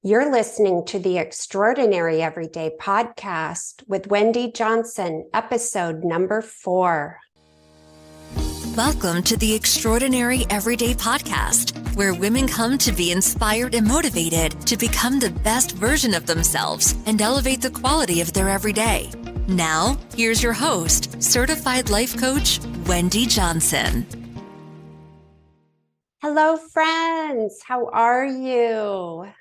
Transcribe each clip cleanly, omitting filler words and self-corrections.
You're listening to the Extraordinary Everyday Podcast with Wendy Johnson, episode number 4. Welcome to the Extraordinary Everyday Podcast, where women come to be inspired and motivated to become the best version of themselves and elevate the quality of their everyday. Now, here's your host, certified life coach, Wendy Johnson. Hello, friends. How are you?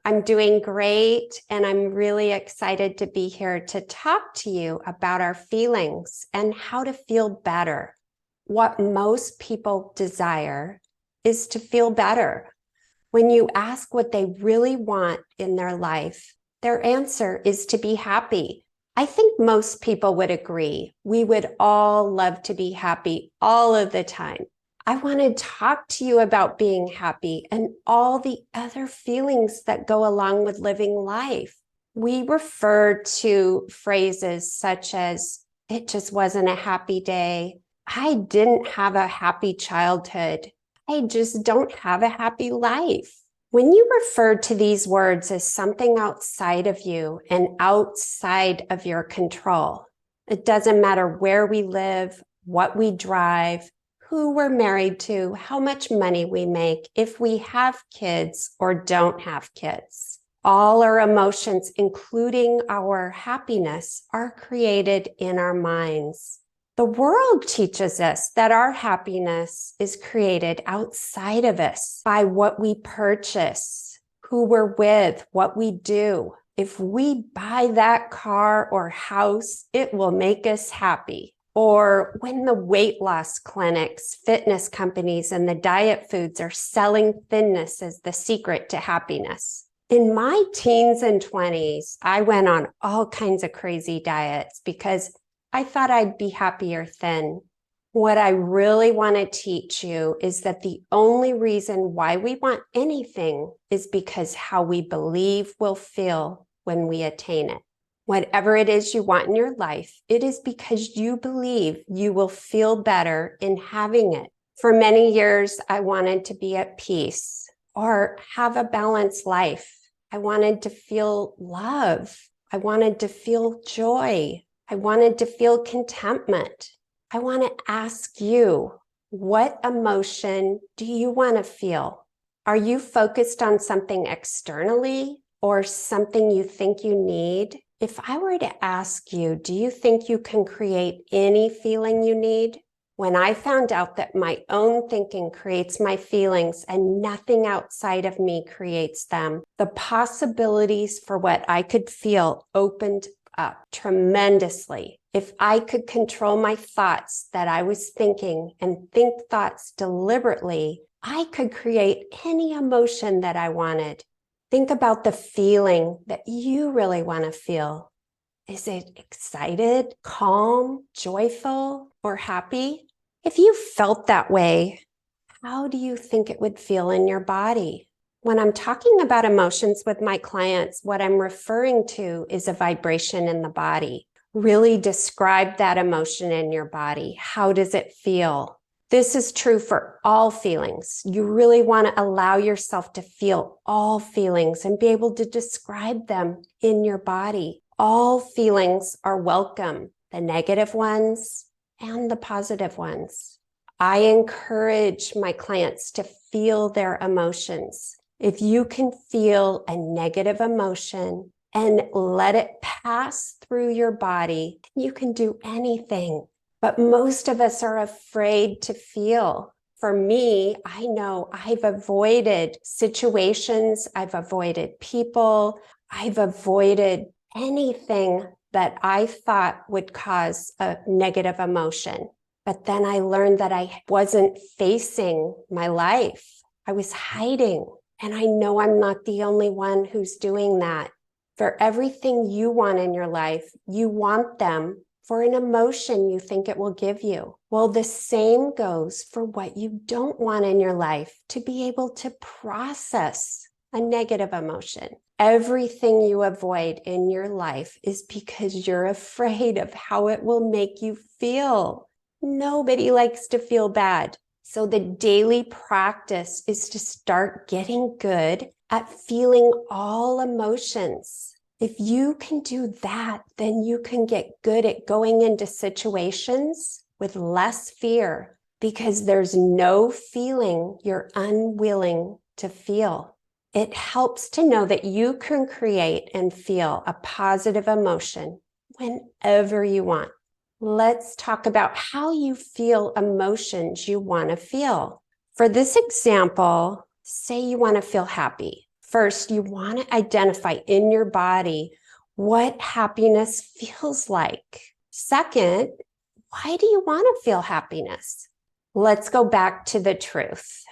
I'm doing great, and I'm really excited to be here to talk to you about our feelings and how to feel better. What most people desire is to feel better. When you ask what they really want in their life, their answer is to be happy. I think most people would agree. We would all love to be happy all of the time. I want to talk to you about being happy and all the other feelings that go along with living life. We refer to phrases such as, it just wasn't a happy day. I didn't have a happy childhood. I just don't have a happy life. When you refer to these words as something outside of you and outside of your control, it doesn't matter where we live, what we drive, who we're married to, how much money we make, if we have kids or don't have kids. All our emotions, including our happiness, are created in our minds. The world teaches us that our happiness is created outside of us by what we purchase, who we're with, what we do. If we buy that car or house, it will make us happy. Or when the weight loss clinics, fitness companies, and the diet foods are selling thinness as the secret to happiness. In my teens and 20s, I went on all kinds of crazy diets because I thought I'd be happier thin. What I really want to teach you is that the only reason why we want anything is because how we believe we'll feel when we attain it. Whatever it is you want in your life, it is because you believe you will feel better in having it. For many years, I wanted to be at peace or have a balanced life. I wanted to feel love. I wanted to feel joy. I wanted to feel contentment. I want to ask you, what emotion do you want to feel? Are you focused on something externally or something you think you need? If I were to ask you, do you think you can create any feeling you need? When I found out that my own thinking creates my feelings and nothing outside of me creates them, the possibilities for what I could feel opened up tremendously. If I could control my thoughts that I was thinking and think thoughts deliberately, I could create any emotion that I wanted. Think about the feeling that you really want to feel. Is it excited, calm, joyful, or happy? If you felt that way, how do you think it would feel in your body? When I'm talking about emotions with my clients, what I'm referring to is a vibration in the body. Really describe that emotion in your body. How does it feel? This is true for all feelings. You really want to allow yourself to feel all feelings and be able to describe them in your body. All feelings are welcome, the negative ones and the positive ones. I encourage my clients to feel their emotions. If you can feel a negative emotion and let it pass through your body, you can do anything. But most of us are afraid to feel. For me, I know I've avoided situations, I've avoided people, I've avoided anything that I thought would cause a negative emotion. But then I learned that I wasn't facing my life. I was hiding. And I know I'm not the only one who's doing that. For everything you want in your life, you want them for an emotion you think it will give you. Well, the same goes for what you don't want in your life, to be able to process a negative emotion. Everything you avoid in your life is because you're afraid of how it will make you feel. Nobody likes to feel bad. So the daily practice is to start getting good at feeling all emotions. If you can do that, then you can get good at going into situations with less fear, because there's no feeling you're unwilling to feel. It helps to know that you can create and feel a positive emotion whenever you want. Let's talk about how you feel emotions you want to feel. For this example, say you want to feel happy. First, you want to identify in your body what happiness feels like. Second, why do you want to feel happiness? Let's go back to the truth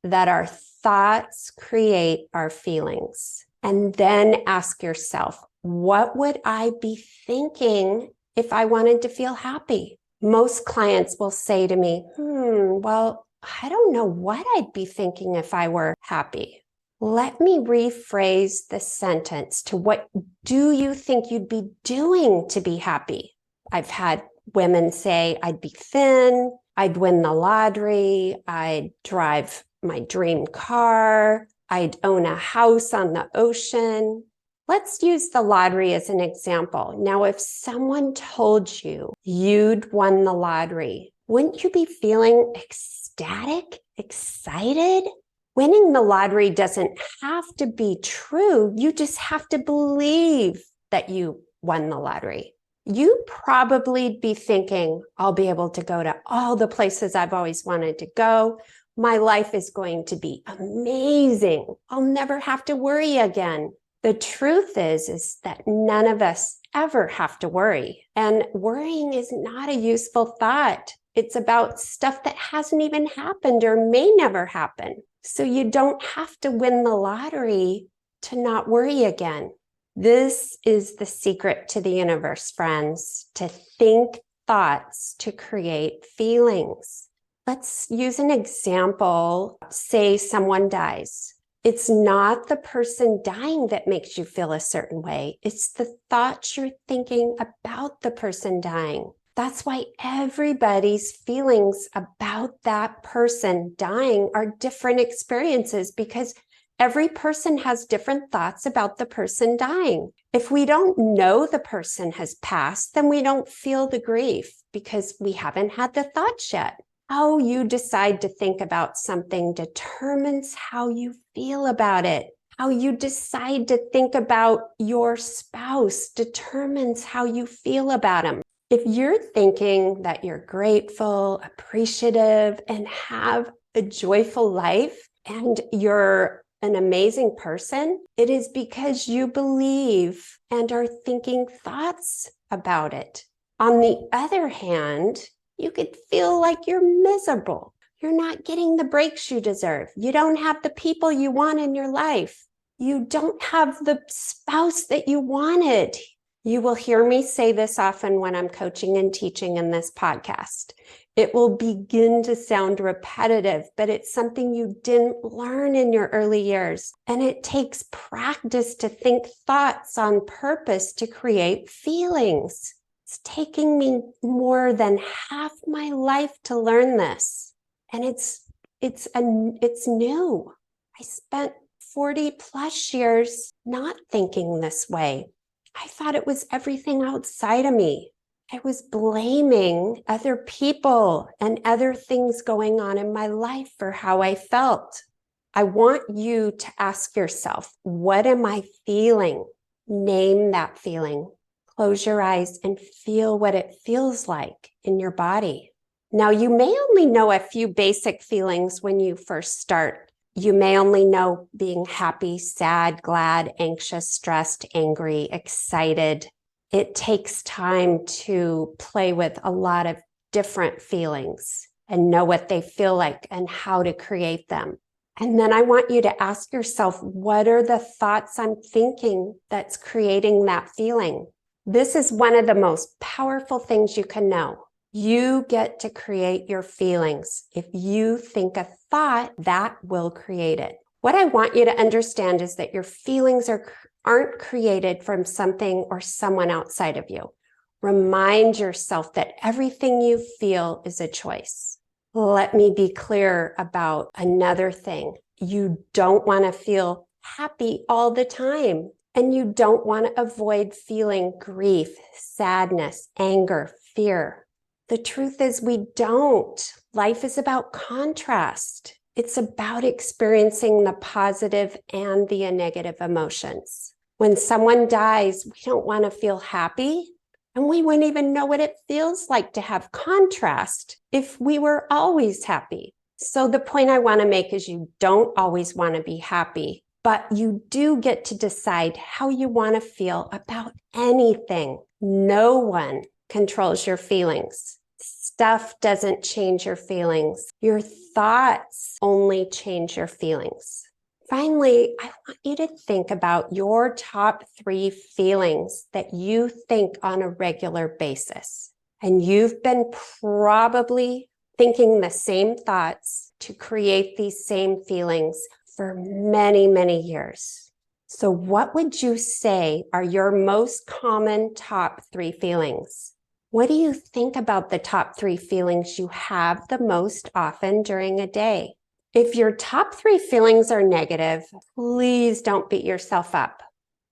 that our thoughts create our feelings. And then ask yourself, what would I be thinking if I wanted to feel happy? Most clients will say to me, well, I don't know what I'd be thinking if I were happy. Let me rephrase the sentence to what do you think you'd be doing to be happy? I've had women say, I'd be thin, I'd win the lottery, I'd drive my dream car, I'd own a house on the ocean. Let's use the lottery as an example. Now, if someone told you you'd won the lottery, wouldn't you be feeling ecstatic, excited? Winning the lottery doesn't have to be true. You just have to believe that you won the lottery. You probably be thinking, I'll be able to go to all the places I've always wanted to go. My life is going to be amazing. I'll never have to worry again. The truth is that none of us ever have to worry. And worrying is not a useful thought. It's about stuff that hasn't even happened or may never happen. So you don't have to win the lottery to not worry again. This is the secret to the universe, friends, to think thoughts to create feelings. Let's use an example. Say someone dies. It's not the person dying that makes you feel a certain way. It's the thoughts you're thinking about the person dying. That's why everybody's feelings about that person dying are different experiences, because every person has different thoughts about the person dying. If we don't know the person has passed, then we don't feel the grief because we haven't had the thoughts yet. How you decide to think about something determines how you feel about it. How you decide to think about your spouse determines how you feel about them. If you're thinking that you're grateful, appreciative, and have a joyful life, and you're an amazing person, it is because you believe and are thinking thoughts about it. On the other hand, you could feel like you're miserable. You're not getting the breaks you deserve. You don't have the people you want in your life. You don't have the spouse that you wanted. You will hear me say this often when I'm coaching and teaching in this podcast. It will begin to sound repetitive, but it's something you didn't learn in your early years. And it takes practice to think thoughts on purpose to create feelings. It's taking me more than half my life to learn this. And it's new. I spent 40 plus years not thinking this way. I thought it was everything outside of me. I was blaming other people and other things going on in my life for how I felt. I want you to ask yourself, what am I feeling? Name that feeling. Close your eyes and feel what it feels like in your body. Now, you may only know a few basic feelings when you first start. You may only know being happy, sad, glad, anxious, stressed, angry, excited. It takes time to play with a lot of different feelings and know what they feel like and how to create them. And then I want you to ask yourself, what are the thoughts I'm thinking that's creating that feeling? This is one of the most powerful things you can know. You get to create your feelings. If you think a thought, that will create it. What I want you to understand is that your feelings aren't created from something or someone outside of you. Remind yourself that everything you feel is a choice. Let me be clear about another thing. You don't want to feel happy all the time. And you don't want to avoid feeling grief, sadness, anger, fear. The truth is we don't. Life is about contrast. It's about experiencing the positive and the negative emotions. When someone dies, we don't want to feel happy, and we wouldn't even know what it feels like to have contrast if we were always happy. So the point I want to make is you don't always want to be happy, but you do get to decide how you want to feel about anything. No one controls your feelings. Stuff doesn't change your feelings. Your thoughts only change your feelings. Finally, I want you to think about your top 3 feelings that you think on a regular basis. And you've been probably thinking the same thoughts to create these same feelings for many, many years. So what would you say are your most common top 3 feelings? What do you think about the top 3 feelings you have the most often during a day? If your top 3 feelings are negative, please don't beat yourself up.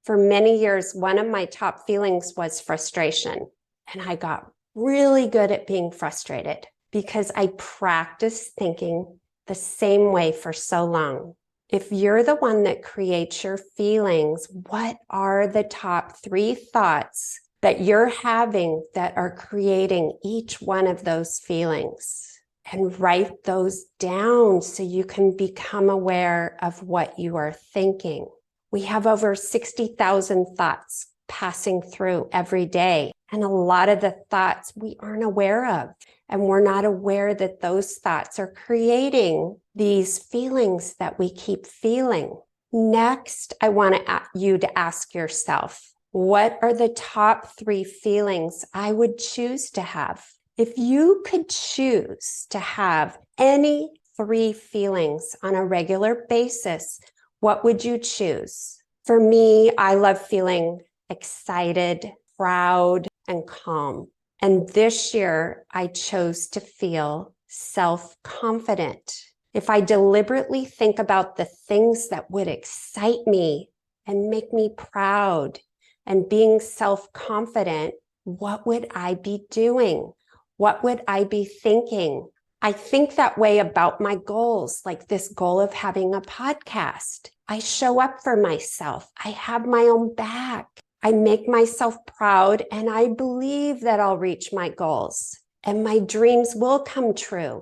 For many years, one of my top feelings was frustration. And I got really good at being frustrated because I practiced thinking the same way for so long. If you're the one that creates your feelings, what are the top 3 thoughts that you're having that are creating each one of those feelings? And write those down so you can become aware of what you are thinking. We have over 60,000 thoughts passing through every day. And a lot of the thoughts we aren't aware of. And we're not aware that those thoughts are creating these feelings that we keep feeling. Next, I want you to ask yourself, what are the top 3 feelings I would choose to have? If you could choose to have any 3 feelings on a regular basis, what would you choose? For me, I love feeling excited, proud, and calm. And this year, I chose to feel self-confident. If I deliberately think about the things that would excite me and make me proud and being self-confident, what would I be doing? What would I be thinking? I think that way about my goals, like this goal of having a podcast. I show up for myself. I have my own back. I make myself proud, and I believe that I'll reach my goals and my dreams will come true,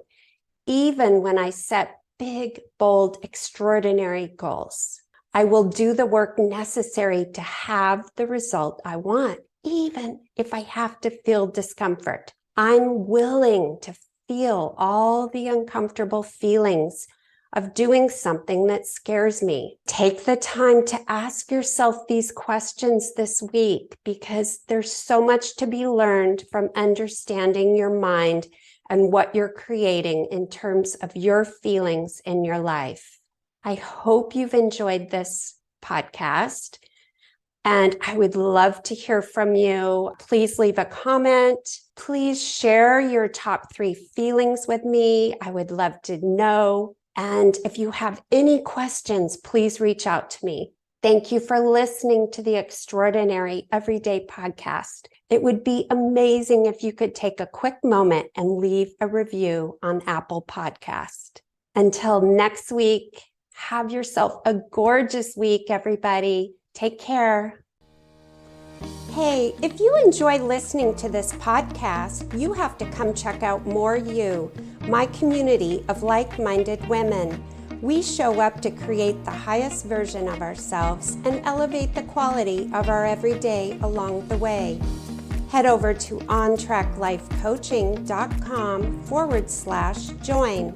even when I set big, bold, extraordinary goals. I will do the work necessary to have the result I want, even if I have to feel discomfort. I'm willing to feel all the uncomfortable feelings of doing something that scares me. Take the time to ask yourself these questions this week because there's so much to be learned from understanding your mind and what you're creating in terms of your feelings in your life. I hope you've enjoyed this podcast. And I would love to hear from you. Please leave a comment. Please share your top 3 feelings with me. I would love to know. And if you have any questions, please reach out to me. Thank you for listening to the Extraordinary Everyday Podcast. It would be amazing if you could take a quick moment and leave a review on Apple Podcast. Until next week, have yourself a gorgeous week, everybody. Take care. Hey, if you enjoy listening to this podcast, you have to come check out More You, my community of like-minded women. We show up to create the highest version of ourselves and elevate the quality of our everyday along the way. Head over to ontracklifecoaching.com/join.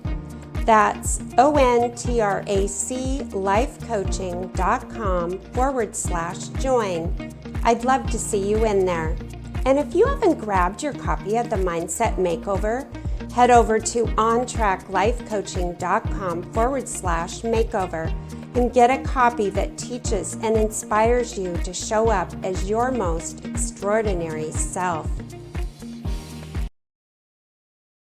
That's ontraclifecoaching.com/join. I'd love to see you in there. And if you haven't grabbed your copy of the Mindset Makeover, head over to ontracklifecoaching.com/makeover and get a copy that teaches and inspires you to show up as your most extraordinary self.